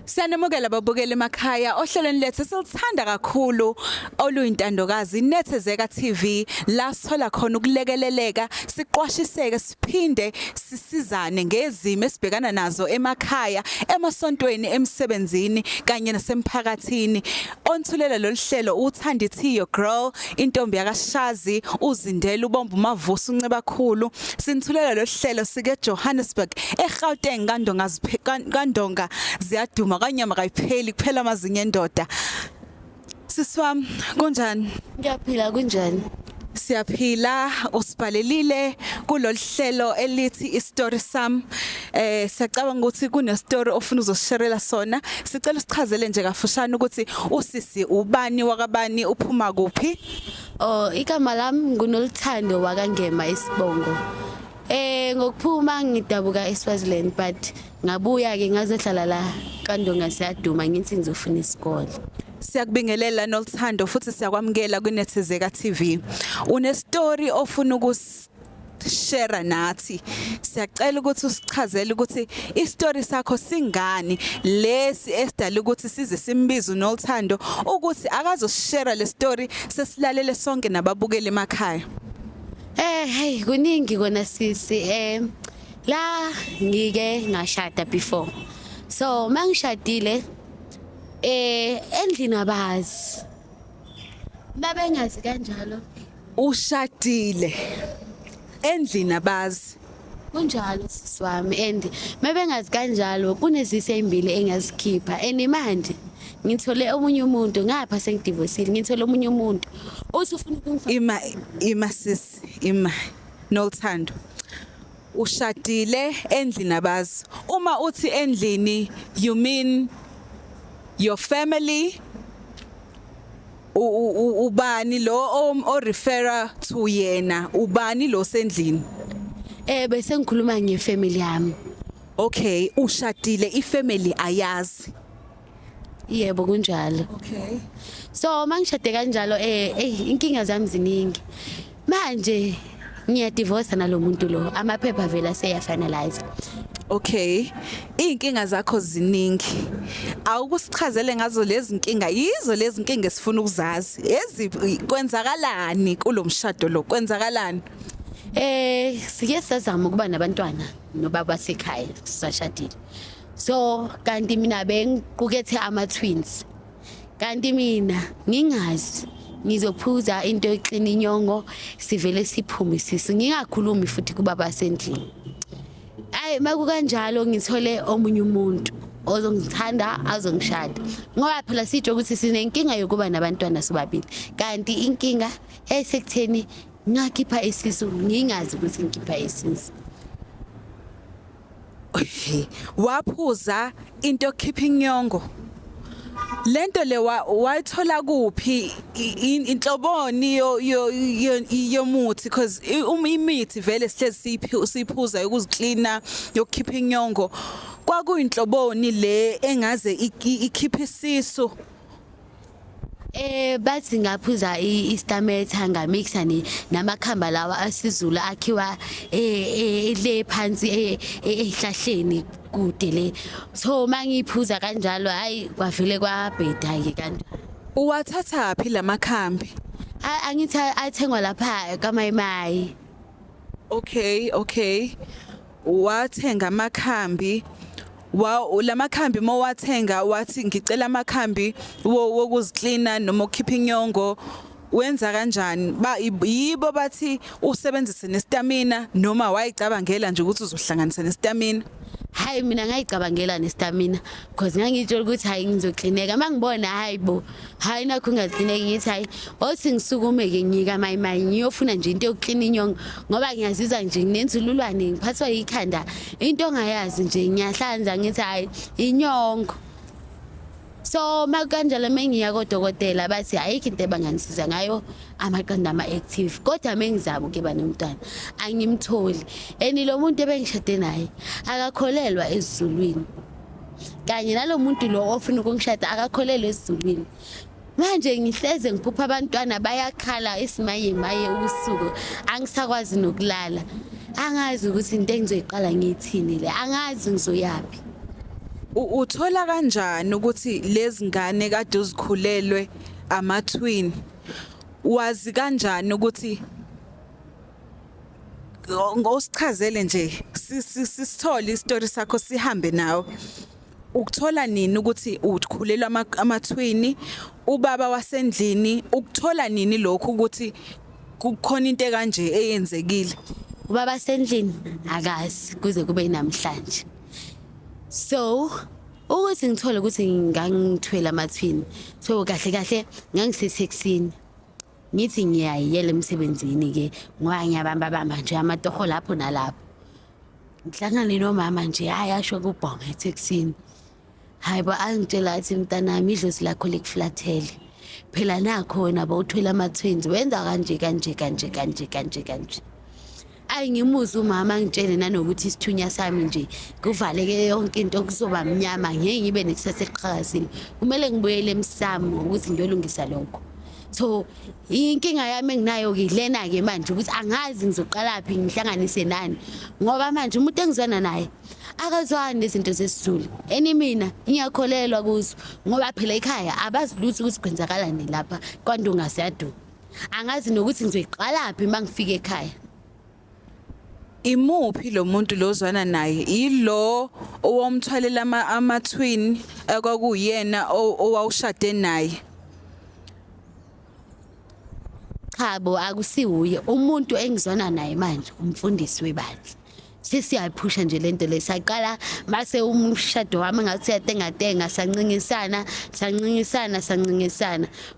Siyanemukela babukeli emakhaya ohlelweni lethu silithanda kakhulu oluyintandokazi Nethezeka TV la sithola khona ukulekeleleka siqwashiseke siphinde sisizane ngezimo esibhekana nazo emakhaya emasontweni emsebenzini kanye nasemphakathini onthulela loluhlelo uThandithiyo girl intombi yakashazi uzindela ubomba umavuso unceba kakhulu sinithulela loluhlelo sike Johannesburg eGauteng kandonga ziyaduma kanyama kayipheli kuphela amazinyo endoda. Siswami kunjani? Ngiyaphila kunjani? Siyaphila usibhalelile kulolu hlelo elithi istory sam. Siyacabanga ukuthi kune story ofuna uzosisharela sona. Sicela usichazele nje kafushane ukuthi usisi ubani wakabani uphuma kuphi? Oh, igama lami nguNoluthando wakangema isibongo. Ngokuphuma ngidabuka eSwaziland but ngabuya ke ngazohlala la kandonga siyaduma ngithi ngizofuna isikole. Siyakubingelela Noluthando futhi siyakwamukela kuNethezeka TV. Une story ofuna ukushare nathi. Siyacela ukuthi usichazele ukuthi istory sakho singani lesi esidala ukuthi size simbize uNoluthando ukuthi akazosishare le story sesilalele sonke nababukeli emakhaya. Hey kuningi kona sisi la ngike ngashada before. So mangishadile endlini abazi. Babengazi kanjalo. Ushadile endlini abazi. Kunjalo sisi wami and mabengazi kanjalo kunezise ezimbili engazikhipha manje ngithole omunye umuntu ngapha sengidivorceile ngithole omunye umuntu usufuna ukumfaka ima sisi Noluthando ushadile endlini abazi. Uma uthi endlini you mean your family ubani lo o refer to yena ubani lo sendlini? Bese ngikhuluma ngefamily yami. Okay, ushadile ifamily ayazi. Yebo kunjalo. Okay. So mangishade kanjalo inkinga zami ziningi. Manje ngiyadivorce nalomuntu lo amaphepha vela seyafinalize. Okay. Inkinga zakho ziningi. Awukusichazele ngazo lezi inkinga. Yizo lezi inkinga esifuna ukuzazi. Kwenzakalani kulomshado lo? Kwenzakalani? Sike sazama ukuba nabantwana nobaba sekhaya sishadile. So kanti mina bengiqukethe ama twins. Kanti mina ngingazi ngizophuza into eqina inyongo sivele siphume sisi ngingakhulumi futhi kubaba sendlini. Makukanjalo ngithole omunye umuntu ozongithanda azongishada. Ngoba phela sitsho ukuthi sinenkinga yokuba nabantwana sobabili. Kanti inkinga esekutheni ngakhipha isisu ngingazi ukuthi ngikhipha isisu. Waphuza into keeping yongo. Lento le wayithola kuphi inhloboni yomuthi because imithi vele sihlezi siphuza ukuziklina yokukhipha inyongo kwakuyinhloboni le engaze ikhipha isisu. Bathi ngaphuza istametha ngamixa namakhamba lawa asizula akhiwa le phansi ehlahleni kude le. So mangiphuza kanjalo hayi kwavele kwabheda ke kanjalo. Uwathatha phi lamakhambi? Angithi athengwa lapha kaMayimayi. Okay. Wathenga amakhambi. Wow, lamakhambi mawathenga wathi ngicela amakhambi wokuziklina noma ukukhipha inyongo wenza kanjani? Yibo bathi usebenzise nestamina noma wayicabangela nje ukuthi uzohlanganisa nestamina? Hayi mina ngayicabangela nestamina because ngangitshela ukuthi hayi ngizoklineka mangibona hayi nakho ngaziklineki ngithi hayi othi ngisukumeke ngika Mayimayi ngiyofuna nje into yokuklina inyongo ngoba ngiyazizwa nje nginenzululwane ngiphathwa ikhanda into ongayazi nje ngiyahlanza ngithi hayi inyongo. So makanjalo mengiya kodokotela bathi ayikho into ebangangisiza ngayo amaqanda ama-active kodwa mengizaba ke banomntwana angimtholi lo muntu ebengishade naye akakholelwa esizulwini kanye nalomuntu lo ofuna ukungishada akakholelwa esizulwini. Manje ngihleze ngiphupha abantwana bayakhala isimaye ubusuku angisakwazi nokulala angazi ukuthi into engizoyiqala ngiyithini le angazi ngizoyapi. Uthola kanjani ukuthi lezi ngane kade uzikhulelwe ama-twin? Wazi kanjani ukuthi ngosichazele nje sisithole istory sakho sihambe nawe. Ukuthola nini ukuthi ukhulelwa ama-twin? Ubaba wasendlini ukuthola nini lokho ukuthi kukhona into kanje eyenzekile? Ubaba sendlini akazi kuze kube namhlanje. So ukuthi ngithole ukuthi ngangithwele ama-twin. So kahle kahle ngangisesexini. Ngithi ngiyayiyela emsebenzini ke ngoba ngiyabamba nje amatoho lapho nalapho. Ngihlangane nomama nje ayasho kubhonga eThekwini. Hayibo angitshela athi mntanami idlozi lakho likuflathele. Phela nakho nabo uthwele ama-twins wenza kanje. Ayi ngimuza umama ngitshele nanokuthi isithunya sami nje kuvaleke yonke into kuzoba mnyama ngeke ngibe nekusasa eliqhakazile. Kumele ngibuyele emsamo ukuthi ngiyolungisa lokho. So inkinga yami enginayo ke lena ke manje ukuthi angazi ngizoqalaphi ngihlanganise nani ngoba manje umuntu engizwana naye akazwani nezinto zesizulu. Mina ngiyakholelwa kuzo ngoba phela ekhaya abazi lutho ukuthi kwenzakalani lapha kwaNdunga siyadu. Angazi nokuthi ngizoyiqalaphi mangifika ekhaya. Imuphi lo muntu lozwana naye? Ilo owomthwalela ama-twin ekwakuyena owawushade naye? Chabo akusiwuye umuntu engizwana naye manje umfundisi webandla. Sesiyayiphusha nje lento lesaqala mase umshado wami ngathi yatenga sancingisana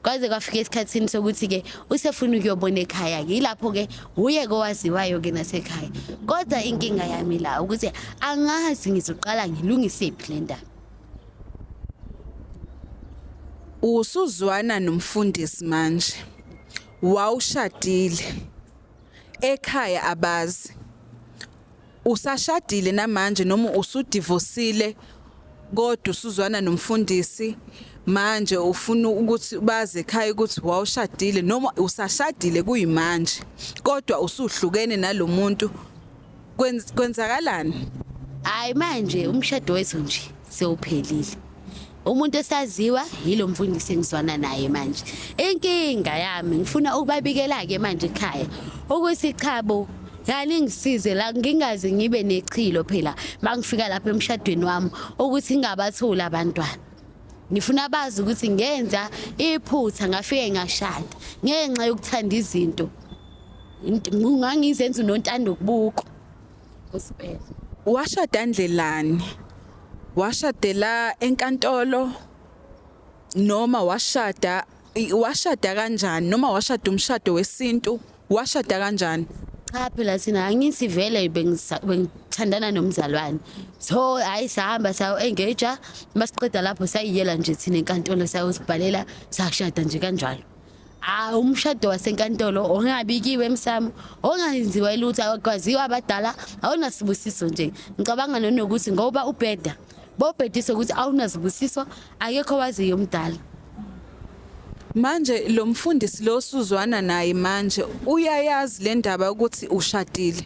kwaze kwafika isikhatsini sokuthi ke usefuna ukuyobona ekhaya ke ilapho ke uye kowaziwayo ke nasekhaya. Kodwa inkinga yami la ukuthi angazi ngizoqala ngilungise iplenda. Usuzwana nomfundisi manje wawushadile ekhaya abazi usashadile namanje noma usudivorcile kodwa usuzwana nomfundisi manje ufuna ukuthi baze ekhaya ukuthi wawushadile noma usashadile kuyimanje kodwa usuhlukene nalomuntu kwenzakalani? Hayi manje umshado wethu nje sewuphelile. Umuntu esaziwa yilo mfundisi engizwana naye manje. Inkinga yami ngifuna ukubabikela ke manje ekhaya ukuthi Chabo yani ngisize la ngingaze ngibe nechilo phela mangifika lapha emshadweni wami ukuthi ngingabathula abantwana. Ngifuna bazi ukuthi ngenza iphutha ngafike ngashada ngenxa yokuthanda izinto. Ngangizenza unontando kubuko. Kusipela. Washada ndlelani? Washadela enkantolo noma washada kanjani noma washada umshado wesintu washada kanjani? Cha phela sina angithi vele bengithandana nomzalwane. So hayi sahamba sayo engage masiqeda lapho sayiyela nje thina enkantolo sayosibhalela sashada nje kanjalo. Umshado wasenkantolo ongabikiwe emsamo ongayenziwa ilutho akwaziwa abadala awunasibusiso nje. Ngicabanga nokuthi ngoba ubheda bobhedise ukuthi awunazibusiso akekho waziyo umdala. Manje lo mfundisi lo suzwana naye manje uyayazi le ndaba ukuthi ushadile?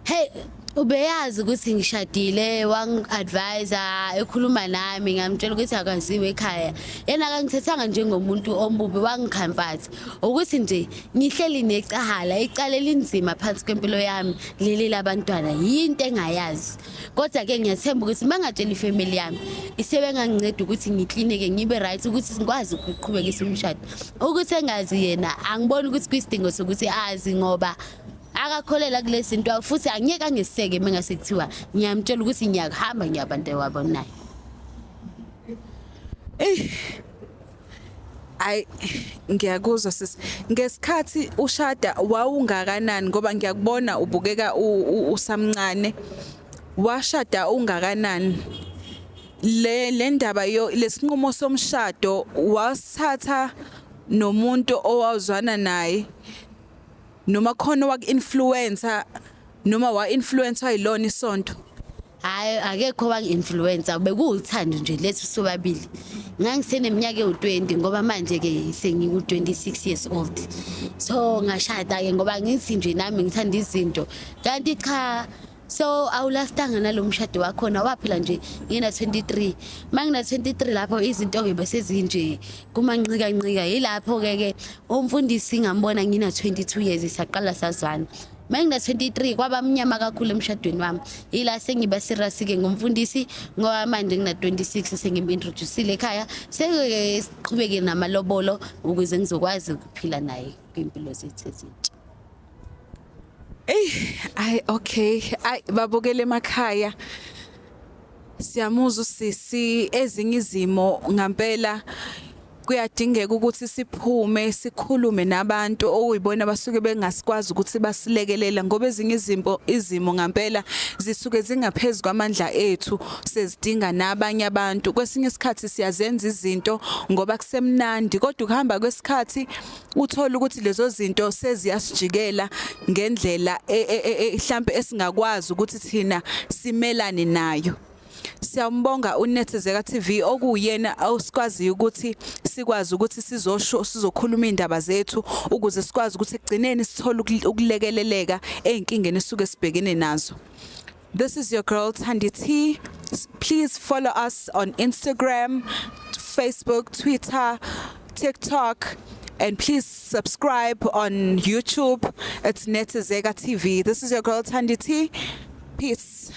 Hey ubeyazi ukuthi ngishadile wangi-advisor ekhuluma nami ngamtshela ukuthi akaziwe ekhaya. Yena akangithethanga njengomuntu ombubi wangicomfort ukuthi nje ngihleli necahala icala elinzima phansi kwempilo yami leli labantwana yinto engayazi. Kodwa ke ngiyathemba ukuthi mangatshela ifamily yami isebenganginceda ukuthi ngiklinike ngibe right ukuthi ngikwazi ukuqhubekisa umshado. Ukuthi engazi yena angiboni ukuthi kuyisidingo sokuthi azi ngoba akakholela kulezinto futhi angiyeka ngiseke mengase kuthiwa ngiyamtshela ukuthi ngiyahamba ngiyabantu wabo naye. Ay ngiyakuzwa sisi ngesikhathi ushada wawungakanani ngoba ngiyakubona ubukeka usamncane washada ungakanani le ndaba lesinqumo somshado wasithatha nomuntu owazwana naye noma khona waku-influencer noma wa-influencer yilona isonto? Hayi akekho wangi-influencer bekuwuthando nje lethu sobabili. Ngangiseneminyaka ewu-20 ngoba manje ke sengiku-26 years old. So ngashada ke ngoba ngithi nje nami ngithanda izinto kanti cha so awulastanga nalomshado wakhona waphila nje ngina 23 mangina 23 lapho izinto ke bese zinje kumancika ncika yilapho ke umfundisi ngambona ngina 22 years saqala sazwana mangina 23 kwabamnyama kakhulu emshadweni wami ila sengiba serious ke ngumfundisi ngoba manje ngina 26 sengimeintroduceile ekhaya siqhubeke namalobolo ukuze ngizokwazi ukuphila naye impilo zethu ezintsha. Okay babukele emakhaya siyamuzwa usisi ezinye izimo ngempela kuyadingeka ukuthi siphume sikhulume nabantu oyibona basuke bengasikwazi ukuthi basilekelela ngoba ezinye izimo ngempela zisuke zingaphezulu kwamandla ethu sezidinga nabanye abantu kwesinye isikhathi siyazenza izinto ngoba kusemnandi kodwa ukuhamba kwesikhathi uthola ukuthi lezo zinto seziyasijikela ngendlela mhlambe esingakwazi ukuthi thina simelane nayo. Siyambonga uNethezeka TV okuyena osikwazi ukuthi sikwazi ukuthi sizokhuluma indaba zethu ukuze sikwazi ukuthi egcineni sithole ukulekeleleka einkingeni esuke sibhekene nazo. This is your girl Thandi T. Please follow us on Instagram, Facebook, Twitter, TikTok, and please subscribe on YouTube. It's Nethezeka TV. This is your girl Thandi T. Peace.